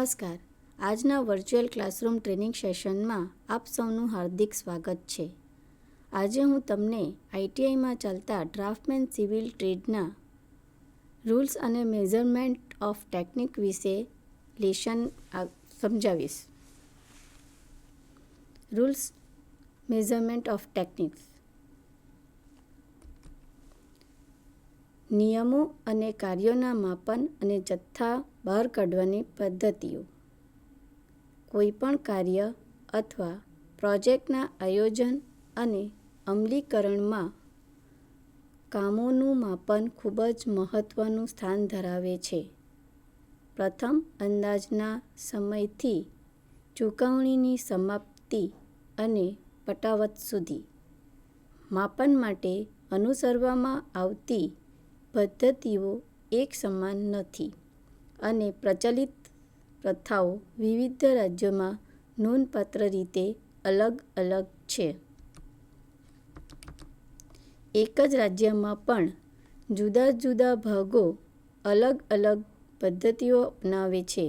નમસ્કાર. આજના virtual classroom training સેશનમાં આપ સૌનું હાર્દિક સ્વાગત છે. આજે હું તમને આઈટીઆઈમાં ચાલતા ડ્રાફ્ટમેન સિવિલ ટ્રેડના રૂલ્સ અને મેઝરમેન્ટ ઓફ ટેકનિક વિશે લેશન સમજાવીશ. Rules measurement of techniques. નિયમો અને કાર્યોના માપન અને જથ્થા બહાર કાઢવાની પદ્ધતિઓ. કોઈપણ કાર્ય અથવા પ્રોજેક્ટના આયોજન અને અમલીકરણમાં કામોનું માપન ખૂબ જ મહત્ત્વનું સ્થાન ધરાવે છે. પ્રથમ અંદાજના સમયથી ચૂકવણીની સમાપ્તિ અને પટાવત સુધી માપન માટે અનુસરવામાં આવતી પદ્ધતિઓ એક સમાન નથી અને પ્રચલિત પ્રથાઓ વિવિધ રાજ્યોમાં નોંધપાત્ર રીતે અલગ અલગ છે. એક જ રાજ્યમાં પણ જુદા જુદા ભાગો અલગ અલગ પદ્ધતિઓ અપનાવે છે.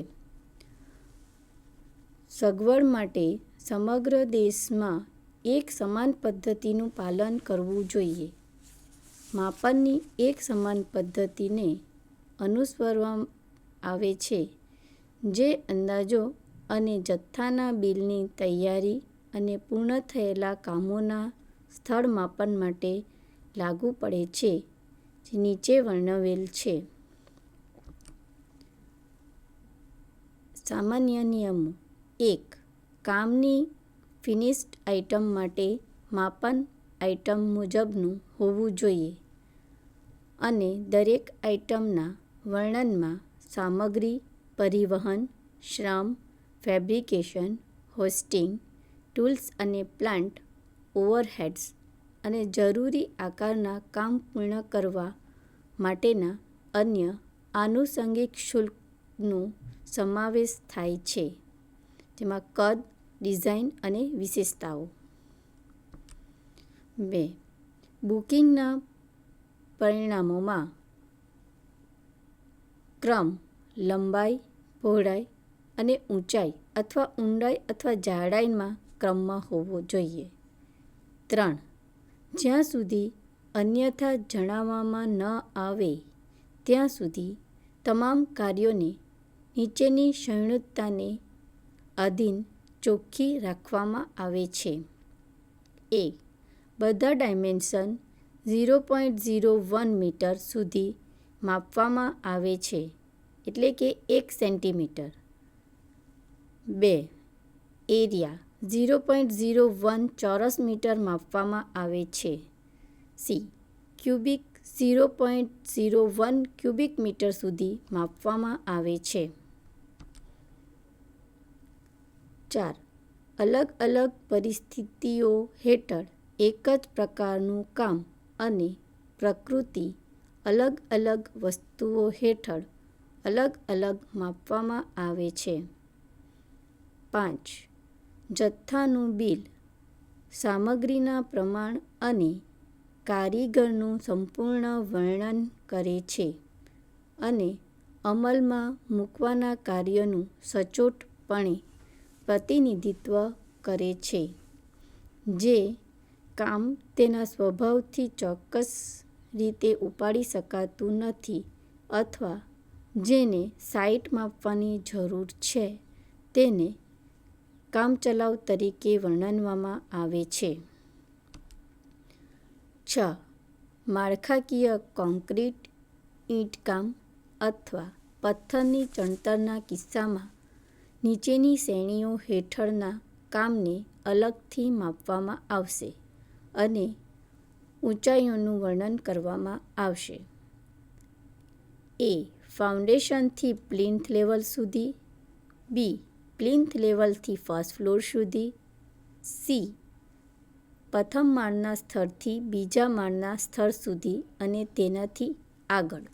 સગવડ માટે સમગ્ર દેશમાં એક સમાન પદ્ધતિનું પાલન કરવું જોઈએ. માપનની એક સમાન પદ્ધતિને અનુસરવામાં આવે છે જે અંદાજો અને જથ્થાના બિલની તૈયારી અને પૂર્ણ થયેલા કામોના સ્થળ માપન માટે લાગુ પડે છે, જે નીચે વર્ણવેલ છે. સામાન્ય નિયમો. 1. કામની ફિનિશ્ડ આઇટમ માટે માપન આઇટમ મુજબનું હોવું જોઈએ અને દરેક આઇટમના વર્ણનમાં સામગ્રી, પરિવહન, શ્રમ, ફેબ્રિકેશન, હોસ્ટિંગ, ટૂલ્સ અને પ્લાન્ટ ઓવરહેડ્સ અને જરૂરી આકારના કામ પૂર્ણ કરવા માટેના અન્ય આનુષંગિક શુલ્કનો સમાવેશ થાય છે, જેમાં કદ, ડિઝાઇન અને વિશેષતાઓ. 2. બુકિંગના પરિણામોમાં ક્રમ લંબાઈ, પહોળાઈ અને ઊંચાઈ અથવા ઊંડાઈ અથવા જાડાઈમાં ક્રમમાં હોવો જોઈએ. 3. જ્યાં સુધી અન્યથા જણાવવામાં ન આવે ત્યાં સુધી તમામ કાર્યોને નીચેની સંયુક્તતાને આધીન ચોખ્ખી રાખવામાં આવે છે. a. બધા ડાયમેન્શન 0.01 મીટર સુધી માપવામાં આવે છે, એટલે કે 1 સેન્ટીમીટર. 2. એરિયા 0.01 ચોરસ મીટર માપવામાં આવે છે. c. ક્યુબિક 0.01 ક્યુબિક મીટર સુધી માપવામાં આવે છે. 4. અલગ અલગ પરિસ્થિતિઓ હેઠળ એક જ પ્રકારનું કામ અને પ્રકૃતિ અલગ અલગ વસ્તુઓ હેઠળ અલગ અલગ માપવામાં આવે છે. 5. જથ્થાનું બિલ સામગ્રીના પ્રમાણ અને કારીગરનું સંપૂર્ણ વર્ણન કરે છે અને અમલમાં મૂકવાના કાર્યનું સચોટપણે પ્રતિનિધિત્વ કરે છે. જે કામ તેના સ્વભાવથી ચોક્કસ રીતે ઉપાડી શકાતું નથી અથવા જેને સાઇટ માપવાની જરૂર છે તેને કામચલાઉ તરીકે વર્ણવવામાં આવે છે. 6. માળખાકીય કોંક્રિટ, ઈંટકામ અથવા પથ્થરની ચણતરના કિસ્સામાં નીચેની શ્રેણીઓ હેઠળના કામને અલગથી માપવામાં આવશે અને ઊંચાઈઓનું વર્ણન કરવામાં આવશે. a. ફાઉન્ડેશનથી પ્લિન્થ લેવલ સુધી. b. પ્લિન્થ લેવલથી ફર્સ્ટ ફ્લોર સુધી. c. પ્રથમ માળના સ્તરથી બીજા માળના સ્તર સુધી અને તેનાથી આગળ.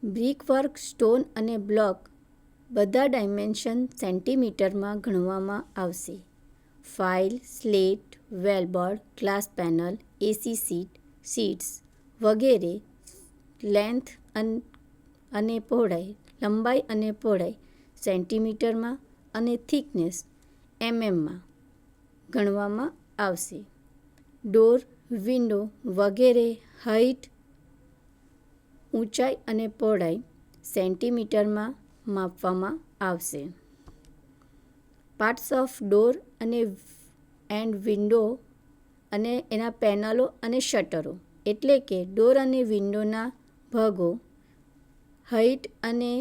બ્રિકવર્ક, સ્ટોન અને બ્લોક બધા ડાયમેન્શન સેન્ટીમીટરમાં ગણવામાં આવશે. ફાઇલ, સ્લેટ, વેલબોર્ડ, ગ્લાસ પેનલ, એસી શીટ્સ વગેરે લેન્થ અને પહોળાઈ, લંબાઈ અને પહોળાઈ સેન્ટીમીટરમાં અને થિકનેસ એમએમમાં ગણવામાં આવશે. ડોર, વિન્ડો વગેરે હાઇટ, ઊંચાઈ અને પહોળાઈ સેન્ટીમીટરમાં માપવામાં આવશે. Parts of door and window અને એના પેનલો અને શટરો, એટલે કે ડોર અને વિન્ડોના ભાગો, હાઇટ અને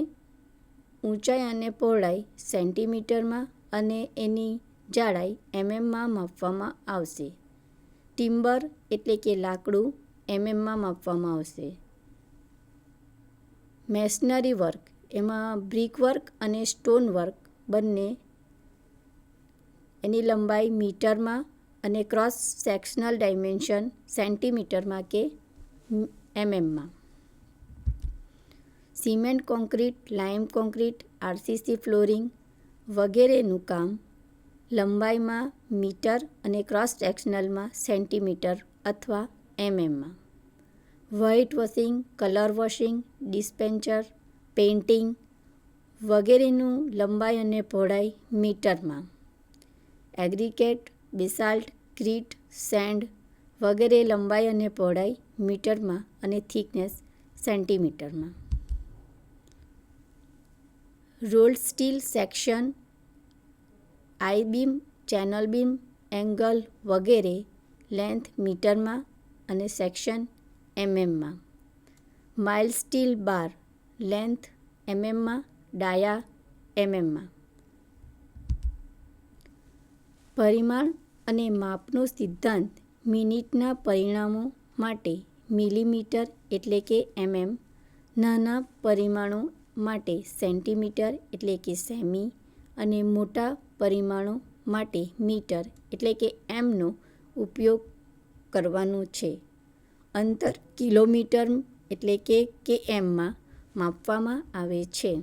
ઊંચાઈ અને પહોળાઈ સેન્ટીમીટરમાં અને એની જાડાઈ એમએમમાં માપવામાં આવશે. ટિમ્બર એટલે કે લાકડું એમએમમાં માપવામાં આવશે. મેસનરી વર્ક, એમાં બ્રિક વર્ક અને સ્ટોન વર્ક બંને, એની લંબાઈ મીટરમાં અને ક્રોસ સેક્શનલ ડાયમેન્શન સેન્ટીમીટરમાં કે એમએમમાં. Cement concrete, lime concrete, RCC flooring વગેરેનું કામ લંબાઈમાં મીટર અને ક્રોસ સેક્શનલમાં સેન્ટીમીટર અથવા એમએમમાં. White washing, colour washing, dispenser, painting વગેરેનું લંબાઈ અને પહોળાઈ મીટરમાં. એગ્રીગેટ, બેસાલ્ટ, ક્રીટ, સેન્ડ વગેરે લંબાઈ અને પહોળાઈ મીટરમાં અને થિકનેસ સેન્ટીમીટરમાં. રોલ્ડ સ્ટીલ સેક્શન, આઈ બીમ, ચેનલ બીમ, એંગલ વગેરે લેન્થ મીટરમાં અને સેક્શન એમએમમાં. માઇલ્ડ સ્ટીલ બાર, લેન્થ એમએમમાં, ડાયા એમએમમાં. પરિમાણ અને માપનો સિદ્ધાંત મિનિટના પરિમાણો માટે મિલીમીટર એટલે કે એમએમ, નાના પરિમાણો માટે સેન્ટીમીટર એટલે કે સેમી અને મોટા પરિમાણો માટે મીટર એટલે કે એમનો ઉપયોગ કરવાનો છે. અંતર કિલોમીટર એટલે કે કેએમમાં માપવામાં આવે છે.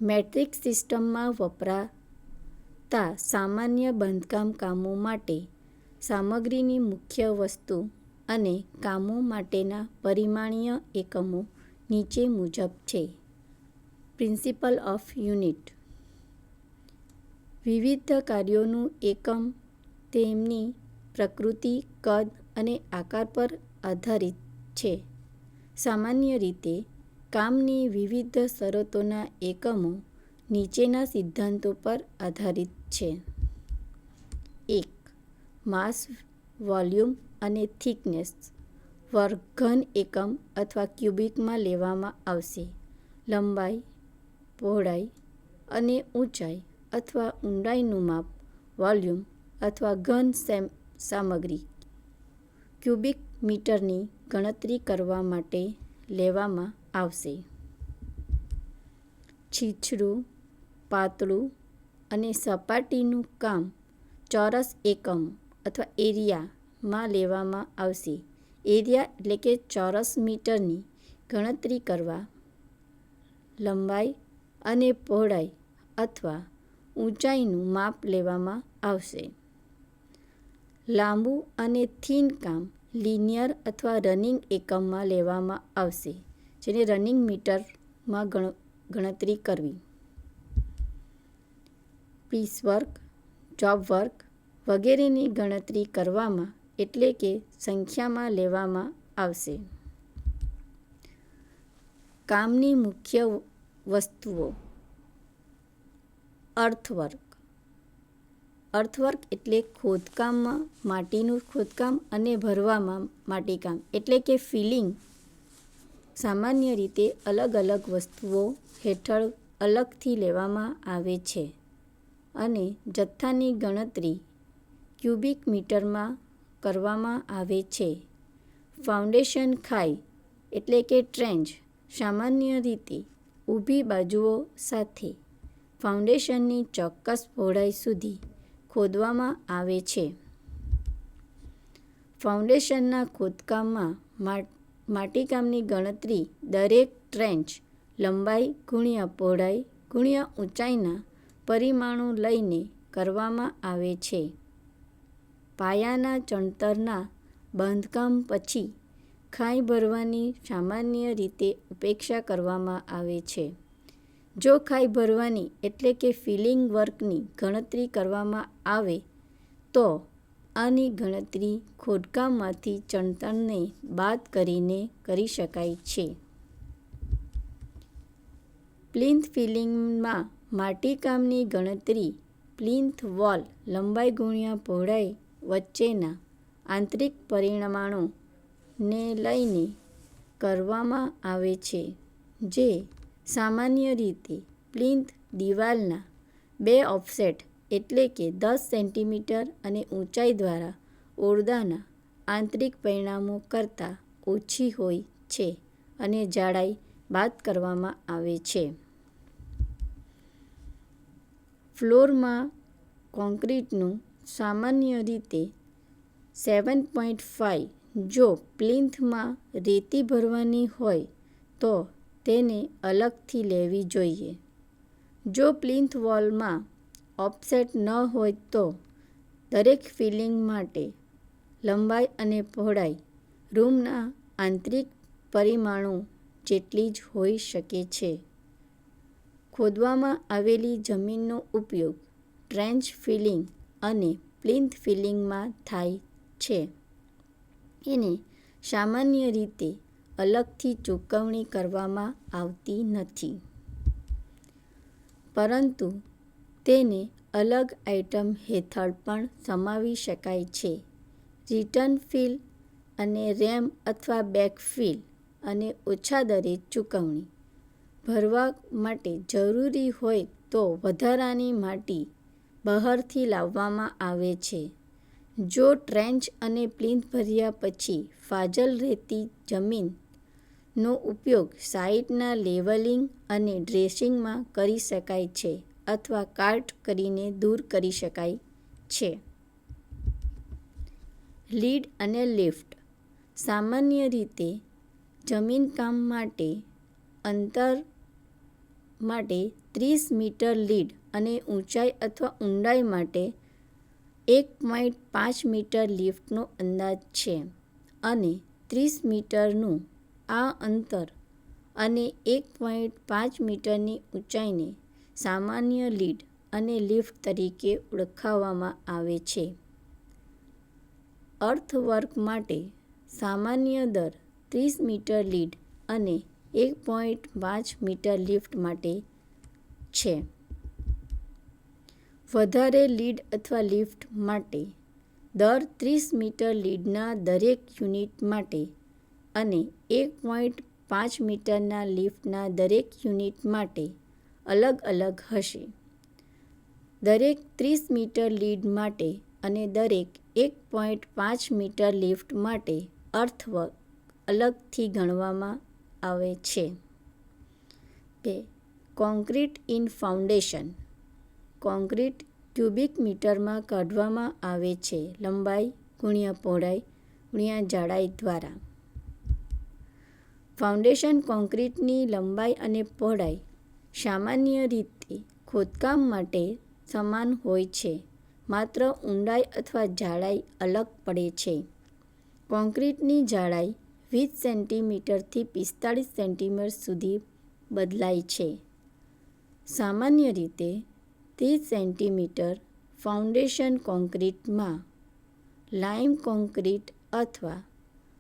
મેટ્રિક સિસ્ટમમાં વપરાતા સામાન્ય બાંધકામ કામો માટે સામગ્રીની મુખ્ય વસ્તુ અને કામો માટેના પરિમાણીય એકમો નીચે મુજબ છે. Principal of unit. વિવિધ કાર્યોનું એકમ તેમની પ્રકૃતિ, કદ અને આકાર પર આધારિત છે. સામાન્ય રીતે કામની વિવિધ શરતોના એકમો નીચેના સિદ્ધાંતો પર આધારિત છે. 1. માસ, વોલ્યુમ અને થિકનેસ વર્ગ ઘન એકમ અથવા ક્યુબિકમાં લેવામાં આવશે. લંબાઈ, પહોળાઈ અને ઊંચાઈ અથવા ઊંડાઈનું માપ વોલ્યુમ અથવા ઘન સામગ્રી ક્યુબિક મીટરની ગણતરી કરવા માટે લેવામાં આવશે. છીછરું, પાતળું અને સપાટીનું કામ ચોરસ એકમ અથવા એરિયામાં લેવામાં આવશે. એરિયા એટલે કે ચોરસ મીટરની ગણતરી કરવા લંબાઈ અને પહોળાઈ અથવા ઊંચાઈનું માપ લેવામાં આવશે. લાંબુ અને થીન કામ લિનિયર અથવા રનિંગ એકમમાં લેવામાં આવશે, જેને રનિંગ મીટરમાં ગણતરી કરવી. પીસવર્ક, જોબ વર્ક વગેરેની ગણતરી કરવામાં એટલે કે સંખ્યામાં લેવામાં આવશે. કામની મુખ્ય વસ્તુઓ. અર્થવર્ક. અર્થવર્ક એટલે ખોદકામમાં માટીનું ખોદકામ અને ભરવામાં માટીકામ એટલે કે ફિલિંગ. સામાન્ય રીતે અલગ અલગ વસ્તુઓ હેઠળ અલગથી લેવામાં આવે છે અને જથ્થાની ગણતરી ક્યુબિક મીટરમાં કરવામાં આવે છે. ફાઉન્ડેશન ખાઈ એટલે કે ટ્રેન્ચ સામાન્ય રીતે ઊભી બાજુઓ સાથે ફાઉન્ડેશનની ચોક્કસ પહોળાઈ સુધી ખોદવામાં આવે છે. ફાઉન્ડેશનના ખોદકામમાં માટીકામની ગણતરી દરેક ટ્રેન્ચ લંબાઈ ગુણ્યા પહોળાઈ ગુણ્યા ઊંચાઈના પરિમાણો લઈને કરવામાં આવે છે. પાયાના ચણતરના બાંધકામ પછી ખાઈ ભરવાની સામાન્ય રીતે ઉપેક્ષા કરવામાં આવે છે. જો ખાઈ ભરવાની એટલે કે ફિલિંગ વર્કની ગણતરી કરવામાં આવે તો આની ગણતરી ખોદકામમાંથી ચણતરને બાદ કરીને કરી શકાય છે. પ્લિન્થ ફિલિંગમાં માટીકામની ગણતરી પ્લિન્થ વોલ લંબાઈ ગુણ્યા પહોળાઈ વચ્ચેના આંતરિક પરિમાણોને લઈને કરવામાં આવે છે, જે સામાન્ય રીતે પ્લિન્થ દિવાલના 2 ઓફસેટ એટલે કે 10 સેન્ટીમીટર અને ઊંચાઈ દ્વારા ઓરડાના આંતરિક પરિમાણો કરતાં ઓછી હોય છે અને જાડાઈ બાદ કરવામાં આવે છે. ફ્લોરમાં કોન્ક્રીટનું સામાન્ય રીતે 7.5. જો પ્લિન્થમાં રેતી ભરવાની હોય તો તેને અલગથી લેવી જોઈએ. જો પ્લિન્થ વોલમાં ઓફસેટ ન હોય તો દરેક ફિલિંગ માટે લંબાઈ અને પહોળાઈ રૂમના આંતરિક પરિમાણો જેટલી જ હોઈ શકે છે. ખોદવામાં આવેલી જમીનનો ઉપયોગ ટ્રેન્ચ ફિલિંગ અને પ્લિન્થ ફિલિંગમાં થાય છે. એને સામાન્ય રીતે અલગથી ચૂકવણી કરવામાં આવતી નથી, પરંતુ તેને અલગ આઇટમ હેઠળ પણ સમાવી શકાય છે. રિટર્ન ફિલ અને રેમ અથવા બેકફિલ અને ઓછા દરે ચૂકવણી. ભરવા માટે જરૂરી હોય તો વધારાની માટી બહારથી લાવવામાં આવે છે. જો ટ્રેન્ચ અને પ્લિન્થ ભર્યા પછી ફાજલ રહેતી જમીનનો ઉપયોગ સાઇટના લેવલિંગ અને ડ્રેસિંગમાં કરી શકાય છે અથવા કાટ કરીને દૂર કરી શકાય છે. લીડ અને લિફ્ટ. સામાન્ય રીતે જમીનકામ માટે અંતર માટે 30 મીટર લીડ અને ઊંચાઈ અથવા ઊંડાઈ માટે 1.5 મીટર લિફ્ટનો અંદાજ છે, અને 30 મીટરનું આ અંતર અને 1.5 મીટરની ઊંચાઈને સામાન્ય લીડ અને લિફ્ટ તરીકે ઓળખવામાં આવે છે. અર્થવર્ક માટે સામાન્ય દર 30 મીટર લીડ અને 1.5 મીટર લિફ્ટ માટે છે. વધારે લીડ અથવા લિફ્ટ માટે દર 30 મીટર લીડના દરેક યુનિટ માટે અને 1.5 મીટરના લિફ્ટના દરેક યુનિટ માટે અલગ અલગ હશે. દરેક 30 મીટર લીડ માટે અને દરેક 1.5 મીટર લિફ્ટ માટે અર્થવર્ક અલગથી ગણવામાં આવે છે. 2. Concrete in foundation. Concrete cubic મીટરમાં કાઢવામાં આવે છે લંબાઈ ગુણ્યા પહોળાઈ ગુણ્યા જાડાઈ દ્વારા. ફાઉન્ડેશન કોન્ક્રીટની લંબાઈ અને પહોળાઈ સામાન્ય રીતે ખોદકામ માટે સમાન હોય છે, માત્ર ઊંડાઈ અથવા જાડાઈ અલગ પડે છે. કોન્ક્રીટની જાડાઈ 20 સેન્ટીમીટરથી 45 સેન્ટીમીટર સુધી બદલાય છે. સામાન્ય રીતે 30 સેન્ટીમીટર ફાઉન્ડેશન કોન્ક્રીટમાં લાઇમ કોન્ક્રીટ અથવા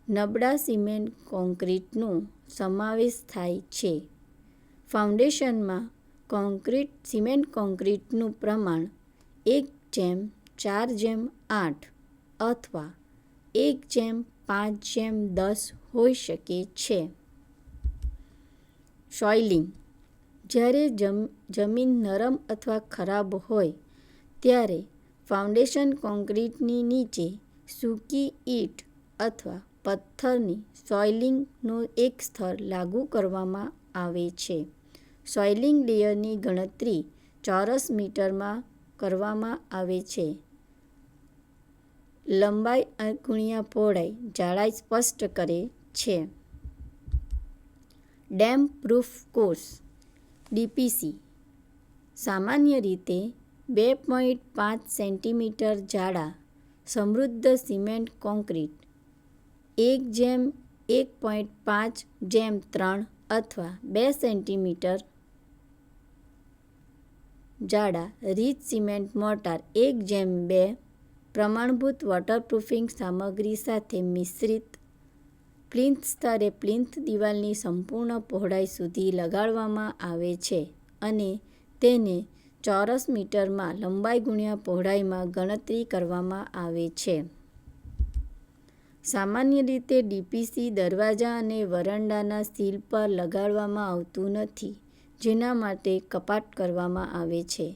નબળા સિમેન્ટ કોન્ક્રીટનો સમાવેશ થાય છે. ફાઉન્ડેશનમાં સિમેન્ટ કોન્ક્રીટનું પ્રમાણ 1:4:8 અથવા 1:5:10 હોઈ શકે છે. સોઇલિંગ. જ્યારે જમીન નરમ અથવા ખરાબ હોય ત્યારે ફાઉન્ડેશન કોન્ક્રીટની નીચે સૂકી ઈંટ અથવા પથ્થરની સોઇલિંગનો એક સ્તર લાગુ કરવામાં આવે છે. સોઇલિંગ લેયરની ગણતરી ચોરસ મીટરમાં કરવામાં આવે છે. લંબાઈ ગુણ્યા પહોળાઈ જાડાઈ સ્પષ્ટ કરે છે. Damp proof course DPC. સામાન્ય રીતે 2.5 સેન્ટીમીટર જાડા સમૃદ્ધ સિમેન્ટ કોન્ક્રીટ 1:1 1.5:3 અથવા 2 સેન્ટીમીટર જાડા રીચ સિમેન્ટ મોર્ટાર 1:2 પ્રમાણભૂત વોટરપ્રૂફિંગ સામગ્રી સાથે મિશ્રિત પ્લિન્થ સ્તરે પ્લિન્થ દિવાલની સંપૂર્ણ પહોળાઈ સુધી લગાડવામાં આવે છે અને તેને ચોરસ મીટરમાં લંબાઈ ગુણ્યા પહોળાઈમાં ગણતરી કરવામાં આવે છે. સામાન્ય રીતે ડીપીસી દરવાજા અને વરંડાના સીલ પર લગાડવામાં આવતું નથી, જેના માટે કપાટ કરવામાં આવે છે.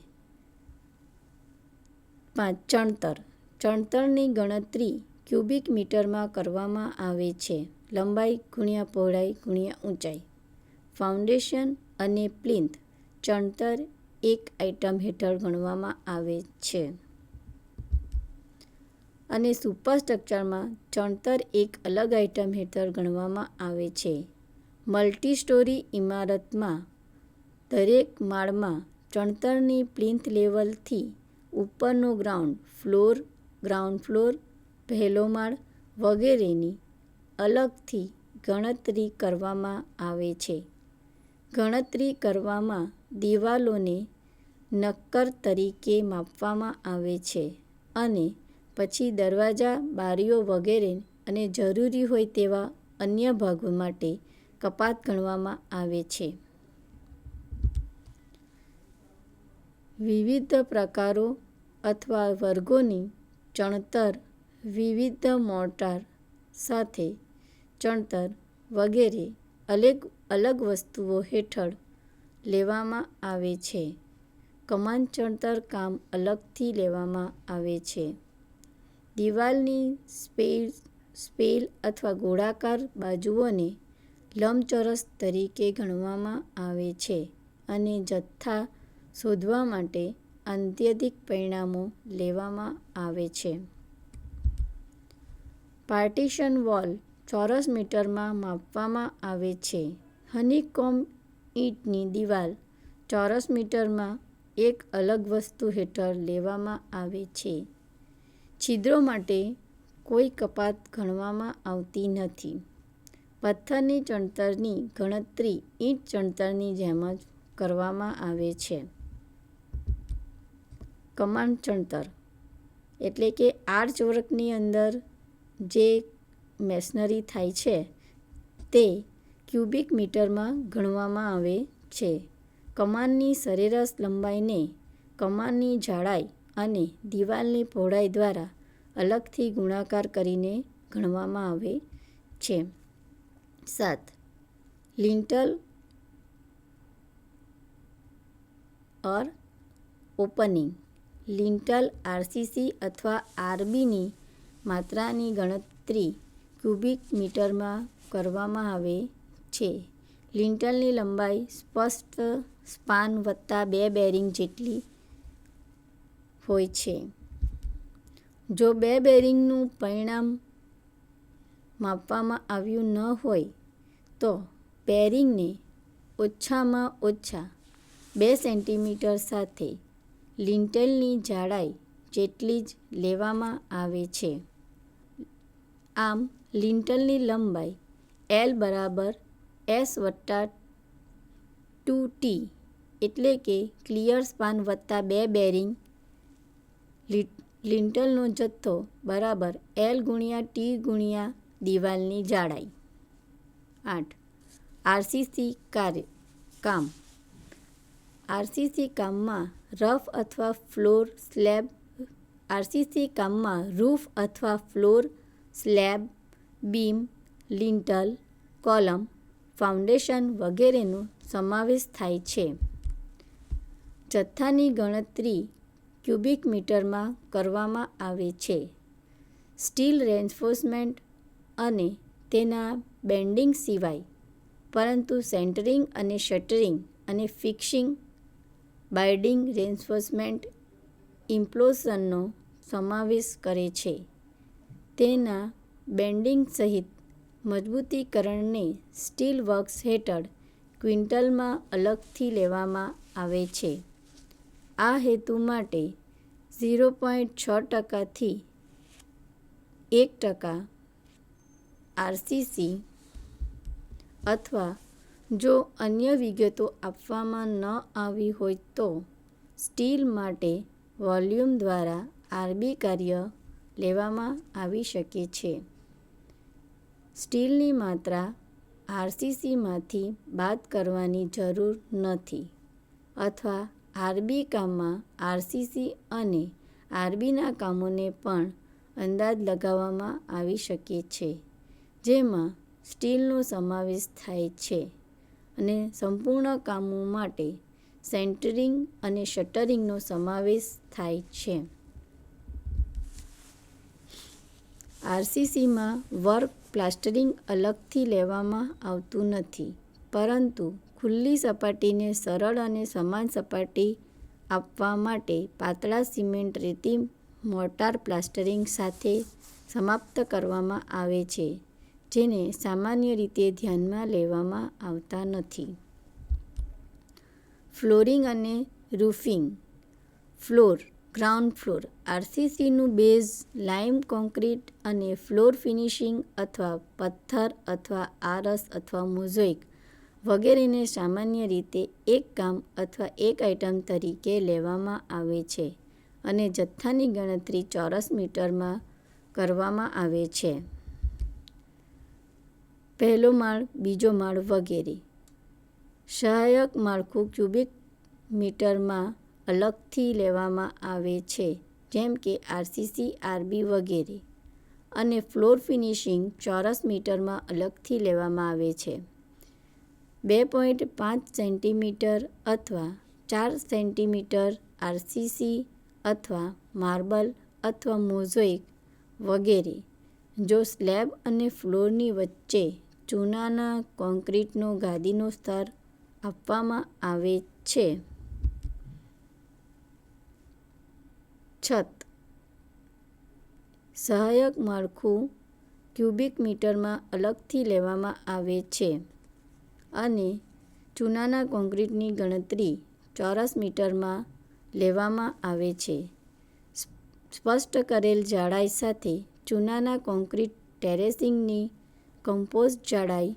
5. ચણતર. ચણતરની ગણતરી ક્યુબિક મીટરમાં કરવામાં આવે છે, લંબાઈ ગુણ્યા પહોળાઈ ગુણ્યા ઊંચાઈ. ફાઉન્ડેશન અને પ્લિન્થ ચણતર એક આઇટમ હેઠળ ગણવામાં આવે છે અને સુપરસ્ટ્રક્ચરમાં ચણતર એક અલગ આઇટમ હેઠળ ગણવામાં આવે છે. મલ્ટી સ્ટોરી ઇમારતમાં દરેક માળમાં ચણતરની પ્લિન્થ લેવલથી ઉપરનો ગ્રાઉન્ડ ફ્લોર, પહેલો માળ વગેરેની અલગથી ગણતરી કરવામાં આવે છે. ગણતરી કરવામાં દિવાલોને નક્કર તરીકે માપવામાં આવે છે અને પછી દરવાજા, બારીઓ વગેરે અને જરૂરી હોય તેવા અન્ય ભાગો માટે કપાત ગણવામાં આવે છે. વિવિધ પ્રકારો અથવા વર્ગોની ચણતર વિવિધ મોર્ટાર સાથે ચણતર વગેરે અલગ વસ્તુઓ હેઠળ લેવામાં આવે છે. કમાન ચણતર કામ અલગથી લેવામાં આવે છે. દિવાલની સ્પેલ અથવા ગોળાકાર બાજુઓને લંબચોરસ તરીકે ગણવામાં આવે છે અને જથ્થા શોધવા માટે આત્યંતિક પરિમાણો લેવામાં આવે છે. પાર્ટીશન વોલ ચોરસ મીટરમાં માપવામાં આવે છે. હનીકોમ્બ ઈંટની દિવાલ ચોરસ મીટરમાં એક અલગ વસ્તુ હેઠળ લેવામાં આવે છે. છિદ્રો માટે કોઈ કપાત ગણવામાં આવતી નથી. પથ્થરની ચણતરની ગણતરી ઈંટ ચણતરની જેમ જ કરવામાં આવે છે. કમાન ચણતર એટલે કે આર્ચ વર્કની અંદર જે મેસનરી થાય છે તે ક્યુબિક મીટરમાં ગણવામાં આવે છે. કમાનની સરેરાશ લંબાઈને કમાનની જાડાઈ અને દિવાલની પહોળાઈ દ્વારા અલગથી ગુણાકાર કરીને ગણવામાં આવે છે. 7. લિંટલ ઓર ઓપનિંગ. લિંટલ આરસીસી અથવા આરબીની માત્રાની ગણતરી ક્યુબિક મીટરમાં કરવામાં આવે છે. લિંટલની લંબાઈ સ્પષ્ટ સ્પાન વત્તા 2 બેરિંગ જેટલી હોય છે. જો 2 બેરિંગનું પરિમાણ માપવામાં આવ્યું ન હોય તો બેરિંગને ઓછામાં ઓછા 2 સેન્ટીમીટર સાથે લિંટેલની જાડાઈ જેટલી જ લેવામાં આવે છે. આમ લિંટલની લંબાઈ L = S/2T એટલે કે ક્લિયર સ્પાન વત્તા 2 બેરિંગ. લિંટલનો જથ્થો બરાબર L × T × દિવાલની જાડાઈ. 8. આરસીસી કામ. આરસીસી કામમાં રૂફ અથવા floor, slab, beam, lintel, column, foundation વગેરેનો સમાવેશ થાય છે. જથ્થાની ગણતરી ક્યુબિક મીટરમાં કરવામાં આવે છે. સ્ટીલ રેન્ફોર્સમેન્ટ અને તેના બેન્ડિંગ સિવાય, પરંતુ સેન્ટરિંગ અને શટરિંગ અને ફિક્સિંગ, બાઇન્ડિંગ રેન્ફોર્સમેન્ટ ઇમ્પ્લોઝનનો સમાવેશ કરે છે. તેના બેન્ડિંગ સહિત મજબૂતીકરણને સ્ટીલ વર્ક્સ હેઠળ ક્વિન્ટલમાં અલગથી લેવામાં આવે છે. આ હેતુ માટે 0.6% થી 1% આરસીસી અથવા જો અન્ય વિગતો આપવામાં ન આવી હોય તો સ્ટીલ માટે વોલ્યુમ દ્વારા આરબી કાર્ય લેવામાં આવી શકે છે. સ્ટીલની માત્રા આરસીસીમાંથી બાદ કરવાની જરૂર નથી અથવા આરબી કામમાં આરસીસી અને આરબીના કામોને પણ અંદાજ લગાવવામાં આવી શકે છે, જેમાં સ્ટીલનો સમાવેશ થાય છે અને સંપૂર્ણ કામો માટે સેન્ટરિંગ અને શટરિંગનો સમાવેશ થાય છે. આરસીસીમાં વર્ક પ્લાસ્ટરિંગ અલગથી લેવામાં આવતું નથી, પરંતુ ખુલ્લી સપાટીને સરળ અને સમાન સપાટી આપવા માટે પાતળા સિમેન્ટ રેતી મોર્ટાર પ્લાસ્ટરિંગ સાથે સમાપ્ત કરવામાં આવે છે, જેને સામાન્ય રીતે ધ્યાનમાં લેવામાં આવતા નથી. ફ્લોરિંગ અને રૂફિંગ. ફ્લોર. Ground floor. આરસીસીનું બેઝ લાઇમ કોન્ક્રીટ અને ફ્લોર ફિનિશિંગ અથવા પથ્થર અથવા આરસ અથવા મોઝેઇક વગેરેને સામાન્ય રીતે એક કામ અથવા એક આઇટમ તરીકે લેવામાં આવે છે અને જથ્થાની ગણતરી ચોરસ મીટરમાં કરવામાં આવે છે. પહેલો માળ, બીજો માળ વગેરે. સહાયક માળખું ક્યુબિક મીટરમાં અલગથી લેવામાં આવે છે, જેમ કે આરસીસી, આરબી વગેરે, અને ફ્લોર ફિનિશિંગ ચોરસ મીટરમાં અલગથી લેવામાં આવે છે. 2.5 સેન્ટીમીટર અથવા 4 સેન્ટીમીટર આરસીસી અથવા માર્બલ અથવા મોઝેઇક વગેરે. જો સ્લેબ અને ફ્લોરની વચ્ચે ચૂનાના કોન્ક્રીટનો ગાદીનો સ્તર આપવામાં આવે છે. છત. સહાયક માળખું ક્યુબિક મીટરમાં અલગથી લેવામાં આવે છે અને ચૂનાના કોન્ક્રીટની ગણતરી ચોરસ મીટરમાં લેવામાં આવે છે. સ્પષ્ટ કરેલ જાડાઈ સાથે ચૂનાના કોન્ક્રીટ ટેરેસિંગની કમ્પોઝ જાડાઈ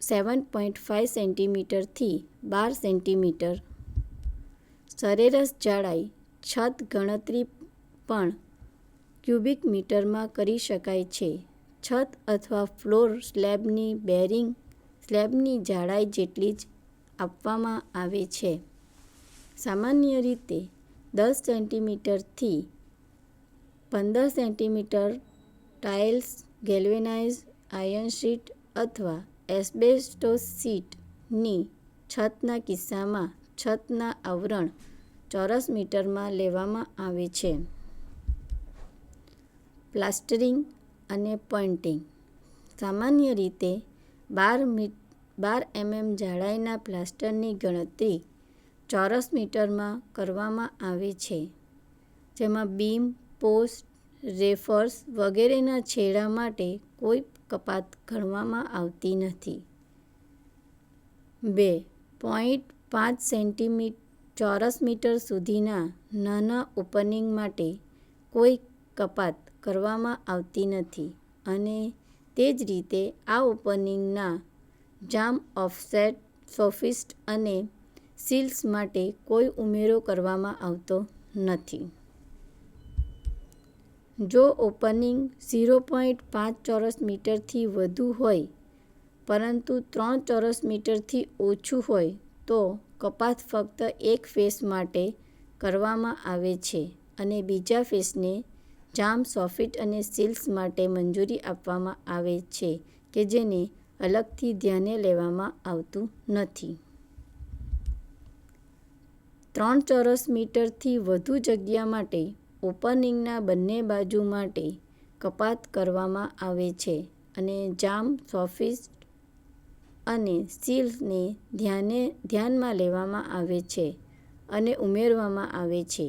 7.5 સેન્ટીમીટરથી 12 સેન્ટીમીટર. સરેરાશ જાડાઈ. છત ગણતરી પણ ક્યુબિક મીટરમાં કરી શકાય છે. છત અથવા ફ્લોર સ્લેબની બેરિંગ સ્લેબની જાડાઈ જેટલી જ આપવામાં આવે છે. સામાન્ય રીતે 10 સેન્ટીમીટરથી 15 સેન્ટીમીટર ટાઇલ્સ, ગેલ્વેનાઇઝ્ડ આયર્ન શીટ અથવા એસ્બેસ્ટોસ શીટની છતના કિસ્સામાં છતના આવરણ ચોરસ મીટરમાં લેવામાં આવે છે. પ્લાસ્ટરિંગ અને પોઇન્ટિંગ. સામાન્ય રીતે 12 mm જાડાઈના પ્લાસ્ટરની ગણતરી ચોરસ મીટરમાં કરવામાં આવે છે, જેમાં બીમ, પોસ્ટ, રેફર્સ વગેરેના છેડા માટે કોઈ કપાત ગણવામાં આવતી નથી. 2.5 સેન્ટીમીટર ચોરસ મીટર સુધીના નાના ઓપનિંગ માટે કોઈ કપાત કરવામાં આવતી નથી અને તે જ રીતે આ ઓપનિંગના જામ, ઓફસેટ, સોફિસ્ટ અને સીલ્સ માટે કોઈ ઉમેરો કરવામાં આવતો નથી. જો ઓપનિંગ 0.5 ચોરસ મીટરથી વધુ હોય પરંતુ 3 ચોરસ મીટરથી ઓછું હોય તો કપાત ફક્ત એક ફેસ માટે કરવામાં આવે છે અને બીજા ફેસને જામ, સોફિટ અને સીલ્સ માટે મંજૂરી આપવામાં આવે છે કે જેને અલગથી ધ્યાને લેવામાં આવતું નથી. 3 ચોરસ મીટરથી વધુ જગ્યા માટે ઓપનિંગના બંને બાજુ માટે કપાત કરવામાં આવે છે અને જામ, સોફિસ્ટ અને સીલ્સને ધ્યાનમાં લેવામાં આવે છે અને ઉમેરવામાં આવે છે.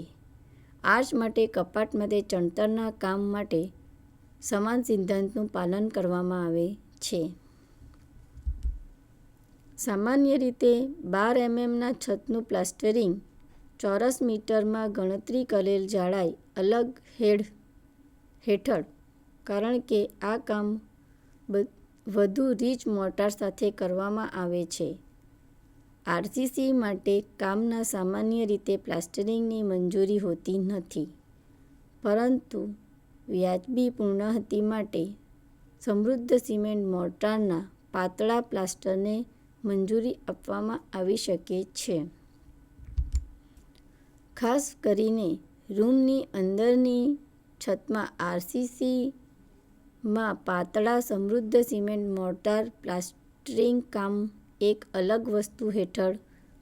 આર્ચ માટે કપાટ માટે ચણતરના કામ માટે સમાન સિદ્ધાંતનું પાલન કરવામાં આવે છે. સામાન્ય રીતે 12 mmના છતનું પ્લાસ્ટરિંગ ચોરસ મીટરમાં ગણતરી કરેલ જાડાઈ અલગ હેઠળ, કારણ કે આ કામ વધુ રીચ મોર્ટાર સાથે કરવામાં આવે છે. આરસીસી માટે કામના સામાન્ય રીતે પ્લાસ્ટરિંગની મંજૂરી હોતી નથી, પરંતુ વ્યાજબી પૂર્ણાહુતિ માટે સમૃદ્ધ સિમેન્ટ મોર્ટારના પાતળા પ્લાસ્ટરને મંજૂરી આપવામાં આવી શકે છે. ખાસ કરીને રૂમની અંદરની છતમાં આરસીસીમાં પાતળા સમૃદ્ધ સિમેન્ટ મોર્ટાર પ્લાસ્ટરિંગ કામ એક અલગ વસ્તુ હેઠળ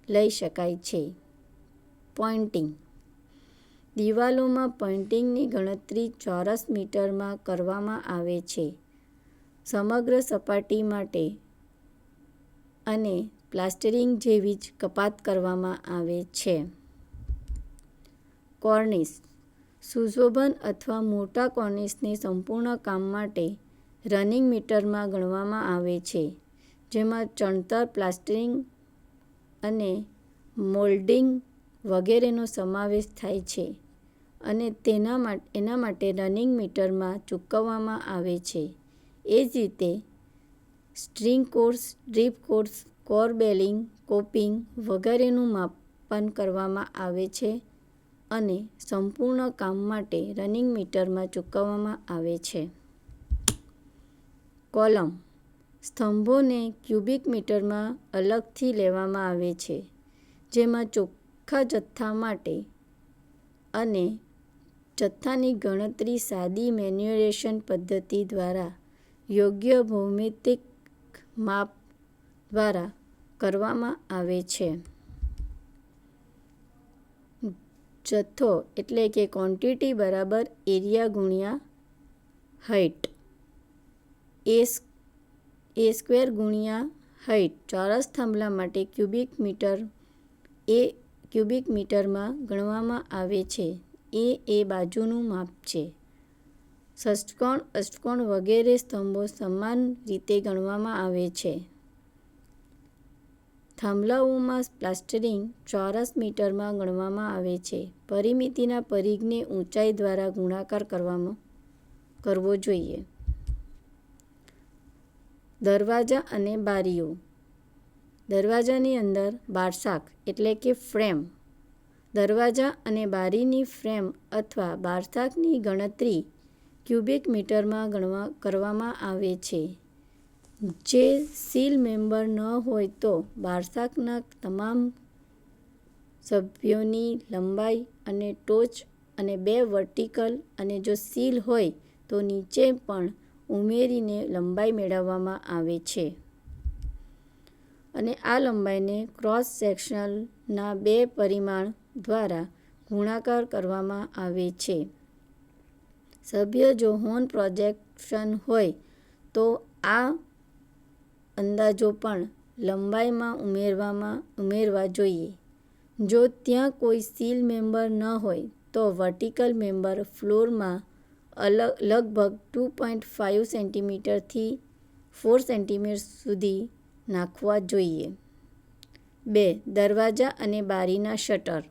લઈ શકાય છે. પોઇન્ટિંગ. દિવાલોમાં પોઇન્ટિંગની ગણતરી ચોરસ મીટરમાં કરવામાં આવે છે, સમગ્ર સપાટી માટે, અને પ્લાસ્ટરિંગ જેવી જ કપાત કરવામાં આવે છે. કોર્નિસ. સુશોભન અથવા મોટા કોર્નિસને સંપૂર્ણ કામ માટે રનિંગ મીટરમાં ગણવામાં આવે છે, જેમાં ચણતર, પ્લાસ્ટરિંગ અને મોલ્ડિંગ વગેરેનો સમાવેશ થાય છે, અને એના માટે રનિંગ મીટરમાં ચૂકવવામાં આવે છે. એ જ રીતે string course, drip course, core bearing, coping વગેરેનું માપન કરવામાં આવે છે અને સંપૂર્ણ કામ માટે રનિંગ મીટરમાં ચૂકવવામાં આવે છે. કોલમ. સ્તંભોને ક્યુબિક મીટરમાં અલગથી લેવામાં આવે છે, જેમાં ચોખ્ખા જથ્થા માટે અને જથ્થાની ગણતરી સાદી મેન્યુરેશન પદ્ધતિ દ્વારા યોગ્ય ભૌમિતિક માપ દ્વારા કરવામાં આવે છે. જથ્થો એટલે કે ક્વોન્ટિટી બરાબર એરિયા ગુણ્યા હાઇટ. એ સ્ક્વેર ગુણ્યા હાઇટ ચોરસ થાંભલા માટે ક્યુબિક મીટરમાં ગણવામાં આવે છે. એ બાજુનું માપ છે. ષષ્ઠકોણ, અષ્ટકોણ વગેરે સ્તંભો સમાન રીતે ગણવામાં આવે છે. થાંભલાઓમાં પ્લાસ્ટરિંગ ચોરસ મીટરમાં ગણવામાં આવે છે. પરિમિતિના પરિઘને ઊંચાઈ દ્વારા ગુણાકાર કરવો જોઈએ. દરવાજા અને બારીઓ. દરવાજાની અંદર બારશાક એટલે કે ફ્રેમ. દરવાજા અને બારીની ફ્રેમ અથવા બારશાકની ગણતરી ક્યુબિક મીટરમાં કરવામાં આવે છે. જે સીલ મેમ્બર ન હોય તો બારશાકના તમામ સભ્યોની લંબાઈ અને ટોચ અને 2 વર્ટિકલ, અને જો સીલ હોય તો નીચે પણ ઉમેરીને લંબાઈ મેળવવામાં આવે છે, અને આ લંબાઈને ક્રોસ સેક્શનના 2 પરિમાણ દ્વારા ગુણાકાર કરવામાં આવે છે. સભ્ય જો હોર્ન પ્રોજેક્શન હોય તો આ અંદાજો પણ લંબાઈમાં ઉમેરવા જોઈએ. જો ત્યાં કોઈ સીલ મેમ્બર ન હોય તો વર્ટિકલ મેમ્બર ફ્લોરમાં લગભગ 2.5 સેન્ટીમીટરથી 4 સેન્ટીમીટર સુધી નાખવા જોઈએ. 2. દરવાજા અને બારીના શટર.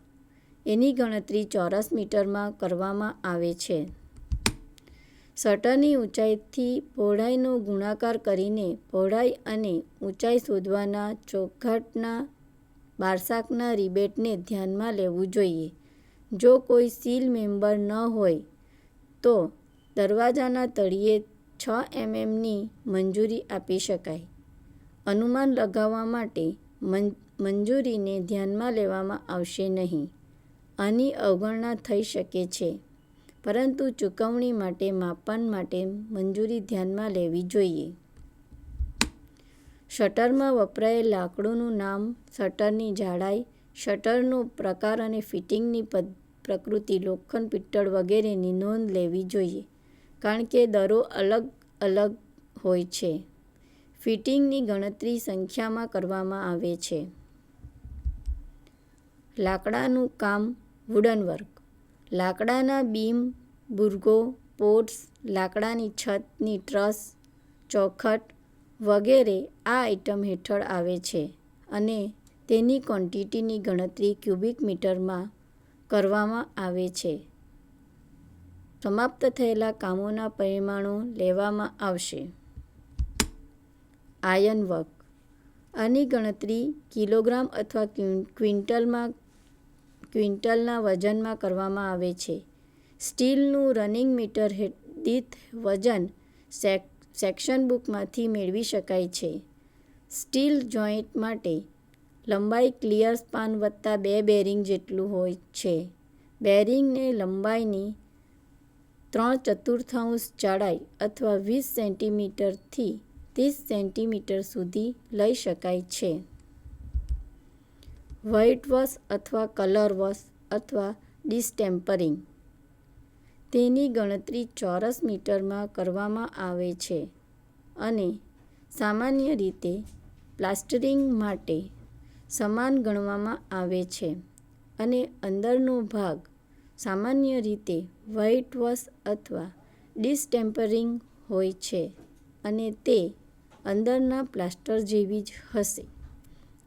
એની ગણતરી ચોરસ મીટરમાં કરવામાં આવે છે. શટરની ઊંચાઈથી પહોળાઈનો ગુણાકાર કરીને પહોળાઈ અને ઊંચાઈ શોધવાના ચોઘાટના બારશાકના રિબેટને ધ્યાનમાં લેવું જોઈએ. જો કોઈ સીલ મેમ્બર ન હોય તો દરવાજાના તળિયે 6 mmની મંજૂરી આપી શકાય. અનુમાન લગાવવા માટે મંજૂરીને ધ્યાનમાં લેવામાં આવશે નહીં. આની અવગણના થઈ શકે છે, પરંતુ ચૂકવણી માટે માપન માટે મંજૂરી ધ્યાનમાં લેવી જોઈએ. શટરમાં વપરાયેલ લાકડુંનું નામ, શટરની જાડાઈ, શટરનો પ્રકાર અને ફિટિંગની પ્રકૃતિ, લોખંડ, પિત્તળ વગેરેની નોંધ લેવી જોઈએ, કારણ કે દરો અલગ અલગ હોય છે. ફિટિંગની ગણતરી સંખ્યામાં કરવામાં આવે છે. લાકડાનું કામ, વુડનવર્ક. લાકડાના બીમ, બુર્ગો, પોટ્સ, લાકડાની છતની ટ્રસ, ચોખટ વગેરે આ આઇટમ હેઠળ આવે છે, અને તેની ક્વોન્ટિટીની ગણતરી ક્યુબિક મીટરમાં કરવામાં આવે છે. સમાપ્ત થયેલા કામોના પરિમાણો લેવામાં આવશે. Iron work. આની ગણતરી કિલોગ્રામ અથવા ક્વિન્ટલના વજનમાં કરવામાં આવે છે. સ્ટીલનું રનિંગ મીટર દીઠ વજન સેક્શન બુકમાંથી મેળવી શકાય છે. સ્ટીલ જોઈન્ટ માટે લંબાઈ ક્લિયર સ્પાન વત્તા 2 બેરિંગ જેટલું હોય છે. બેરિંગને લંબાઈની 3/4 જાડાઈ અથવા 20 સેન્ટીમીટરથી 30 સેન્ટીમીટર સુધી લઈ શકાય છે. વ્હાઇટ વોશ અથવા કલર વોશ અથવા ડિસ્ટેમ્પરિંગ. તેની ગણતરી ચોરસ મીટરમાં કરવામાં આવે છે અને સામાન્ય રીતે પ્લાસ્ટરિંગ માટે સમાન ગણવામાં આવે છે અને અંદરનો ભાગ સામાન્ય રીતે વ્હાઇટ વોશ અથવા ડિસ્ટેમ્પરિંગ હોય છે અને તે અંદરના પ્લાસ્ટર જેવી જ હશે.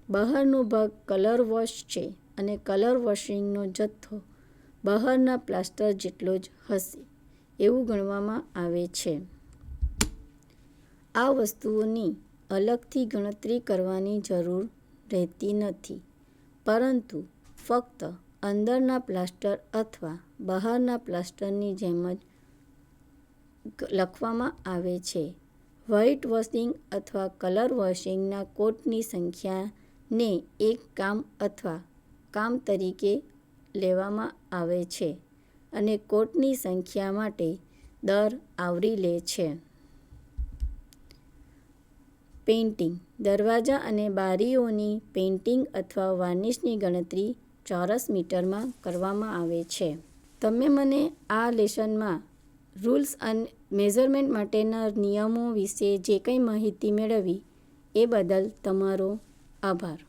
બહારનો ભાગ કલર વોશ છે અને કલર વોશિંગનો જથ્થો બહારના પ્લાસ્ટર જેટલો જ હશે એવું ગણવામાં આવે છે. આ વસ્તુઓની અલગથી ગણતરી કરવાની જરૂર રહેતી નથી, પરંતુ ફક્ત અંદરના પ્લાસ્ટર અથવા બહારના પ્લાસ્ટરની જેમ જ લખવામાં આવે છે. વ્હાઇટ વોશિંગ અથવા કલર વોશિંગના કોટની સંખ્યાને એક કામ અથવા કામ તરીકે લેવામાં આવે છે અને કોટની સંખ્યા માટે દર આવરી લે છે. પેઇન્ટિંગ. દરવાજા અને બારીઓની પેઇન્ટિંગ અથવા વાર્નિશની ગણતરી ચોરસ મીટરમાં કરવામાં આવે છે. તમે મને આ લેસનમાં રૂલ્સ અને મેઝરમેન્ટ માટેના નિયમો વિશે જે કંઈ માહિતી મેળવી એ બદલ તમારો આભાર.